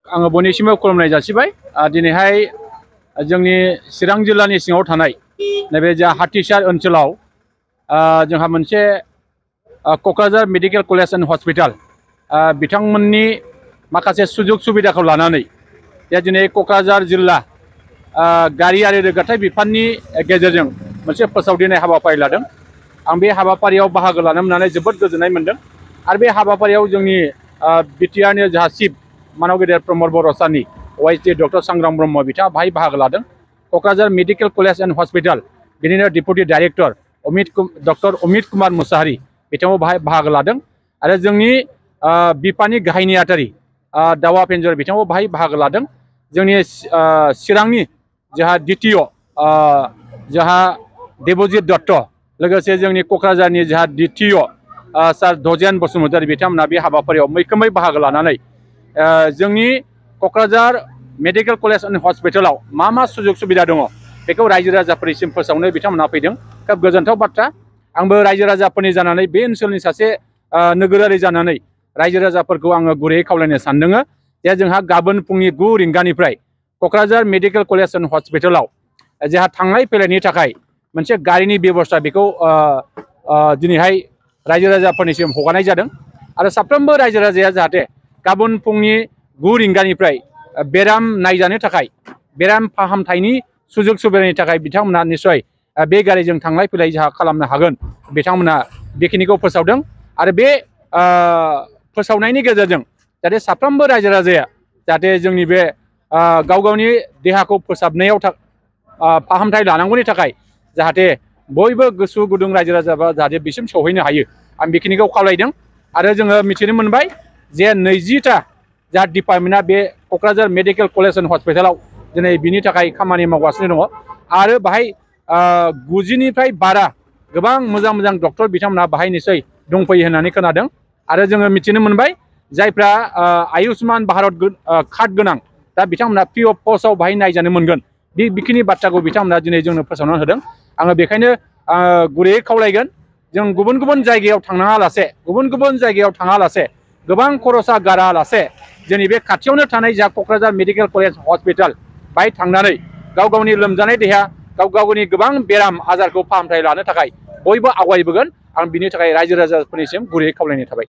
आङो बयनिसिमबो खुलुमनाय जासिबाय। दिनैहाय जोंनि चिरां जिल्लानि सिङाव थानाय नैबे जा हाथिसार ओनसोलाव जोंहा मोनसे Kokrajhar medical college and hospital बिथांमोननि माखासे सुजुग सुबिदाखौ लानानै दिनै क'क्राझार जिल्ला गारि आरो रोगाथाइ बिफाननि गेजेरजों मोनसे फोसावदिंनाय हाबाफारि लादों। आं बे हाबाफारियाव बाहागो लानो मोननानै जोबोद गोजोननाय मोनदों। आरो बे हाबाफारियाव जोंनि बिटिआरनि जाहा चिफ मानव गेदेर प्रमद बर' सारनि वाइसडि डक्टर सांग्राम ब्रह्म बिथाङा बाहाय बाहागो लादों। Kokrajhar medical college and hospital बिनिनो deputy director doctor Amit Kumar Musahary बिथाङाबो बाहाय बाहागो लादों। आरो जोंनि बिफाननि गाहाय नेहाथारि दावा पेन्जर बिथाङाबो बाहाय बाहागो लादों। जोंनि चिरांनि जोंहा DTO जोंहा देबजित दत्त लोगोसे जोंनि क'क्राझारनि जोंहा DTO सार धजेन बसुमतारी बिथांमोना बे हाबाफारियाव मैखोमै बाहागो लानानै जोंनि क'क्राझार मेडिकेल कलेज एन्ड हस्पिटालाव मा सुजुग सुबिदा दङ बेखौ रायजो राजाफोरनिसिम फोसावनो बिथांमोना फैदों। खोब गोजोनथाव बाथ्रा। आंबो रायजो राजाफोरनि जानानै बे ओनसोलनि सासे नोगोरारि जानानै रायजो राजाफोरखौ आङो गुरैयै खावलायनो सानदों जे जोंहा गाबोन फुंनि 9 रिंगानिफ्राय क'क्राझार मेडिकेल कलेज एन्ड हस्पिटालाव जोंहा थांलाय फैलायनि थाखाय मोनसे गारिनि बेबस्था बेखौ दिनैहाय रायजो राजाफोरनिसिम हगारनाय जादों। आरो साफ्रोमबो रायजो राजाया जाहाथे गाबोन फुंनि 9 रिंगानिफ्राय बेराम नायजानो थाखाय बेराम फाहामथायनि सुजुग सुबिदानि थाखाय बिथांमोना निस्सय बे गारिजों थांलाय फैलाय जोंहा खालामनो हागोन बिथांमोना बेखिनिखौ फोसावदों। आरो बे फोसावनायनि गेजेरजों जाहाथे साफ्रोमबो रायजो राजाया जाहाथे जोंनि बे गाव गावनि देहाखौ फोसाबनायाव फाहामथाय लानांगौनि थाखाय जाहाथे बयबो गोसो गुदुं रायजो राजाफ्रा जाहाथे बिसिम सौहैनो हायो आं बेखिनिखौ खावलायदों। आरो जोङो मिथिनो मोनबाय जे 20टा जा डिपार्टमेन्टआ बे क'क्राझार मेडिकेल कलेज एन्ड हस्पिटालाव दिनै बिनि थाखाय खामानि मावगासिनो दङ। आरो बाहाय 90निफ्राय बारा गोबां मोजां मोजां डक्टर बिथांमोना बाहाय निस्सय दंफैयो होननानै खोनादों। आरो जोङो मिथिनो मोनबाय जायफ्रा आयुष्मान भारत कार्ड गोनां दा बिथांमोना फ्रि अफ कस्टआव बाहाय नायजानो मोनगोन बेखिनि बाथ्राखौ बिथांमोना दिनै जोंनो फोसावनानै होदों। आङो बेखायनो गुरैयै खावलायगोन जों गुबुन गुबुन जायगायाव थाङा लासे गोबां खरसा गारालासे जोंनि बे खाथियावनो थानाय जा क'क्राझार मेडिकेल कलेज हस्पिटाल बाहाय थांनानै गाव गावनि लोमजानाय देहा गाव गावनि गोबां बेराम आजारखौ फाहामथाय लानो थाखाय बयबो आवगायबोगोन। आं बिनि थाखाय रायजो राजाफोरनिसिम गुरैयै खावलायनाय थाबाय।